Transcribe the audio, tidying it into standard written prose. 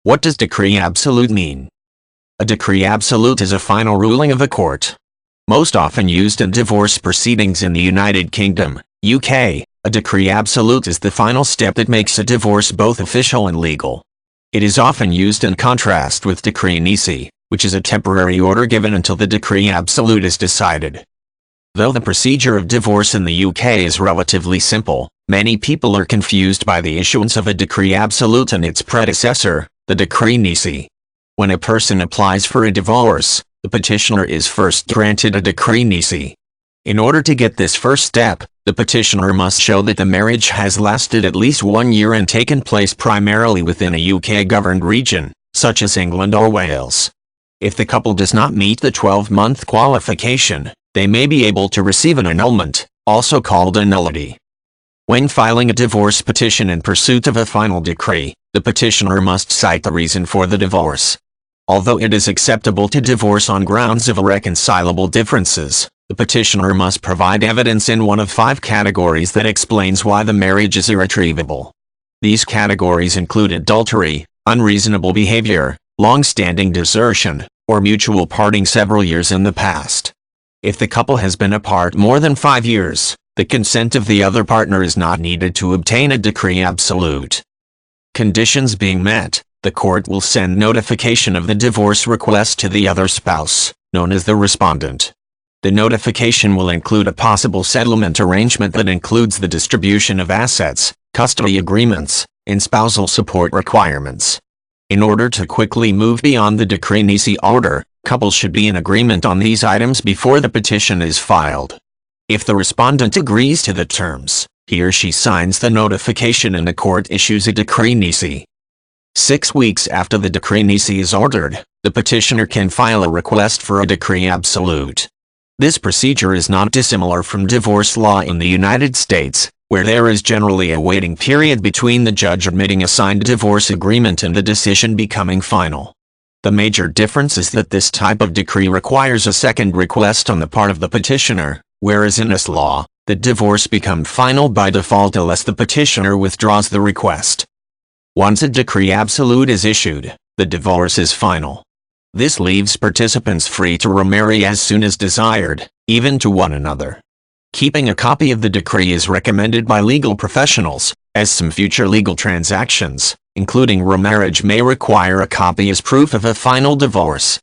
What does decree absolute mean? A decree absolute is a final ruling of a court. Most often used in divorce proceedings in the United Kingdom, UK, a decree absolute is the final step that makes a divorce both official and legal. It is often used in contrast with decree nisi, which is a temporary order given until the decree absolute is decided. Though the procedure of divorce in the UK is relatively simple, many people are confused by the issuance of a decree absolute and its predecessor, the decree nisi. When a person applies for a divorce, the petitioner is first granted a decree nisi. In order to get this first step, the petitioner must show that the marriage has lasted at least 1 year and taken place primarily within a UK-governed region, such as England or Wales. If the couple does not meet the 12-month qualification, they may be able to receive an annulment, also called a nullity. When filing a divorce petition in pursuit of a final decree, the petitioner must cite the reason for the divorce. Although it is acceptable to divorce on grounds of irreconcilable differences, the petitioner must provide evidence in one of 5 categories that explains why the marriage is irretrievable. These categories include adultery, unreasonable behavior, long-standing desertion, or mutual parting several years in the past. If the couple has been apart more than 5 years, the consent of the other partner is not needed to obtain a decree absolute. Conditions being met, the court will send notification of the divorce request to the other spouse, known as the respondent. The notification will include a possible settlement arrangement that includes the distribution of assets, custody agreements, and spousal support requirements. In order to quickly move beyond the decree nisi order, couples should be in agreement on these items before the petition is filed. If the respondent agrees to the terms, he or she signs the notification and the court issues a decree nisi. 6 weeks after the decree nisi is ordered, the petitioner can file a request for a decree absolute. This procedure is not dissimilar from divorce law in the United States, where there is generally a waiting period between the judge admitting a signed divorce agreement and the decision becoming final. The major difference is that this type of decree requires a second request on the part of the petitioner, whereas in US law, the divorce becomes final by default unless the petitioner withdraws the request. Once a decree absolute is issued, the divorce is final. This leaves participants free to remarry as soon as desired, even to one another. Keeping a copy of the decree is recommended by legal professionals, as some future legal transactions, including remarriage, may require a copy as proof of a final divorce.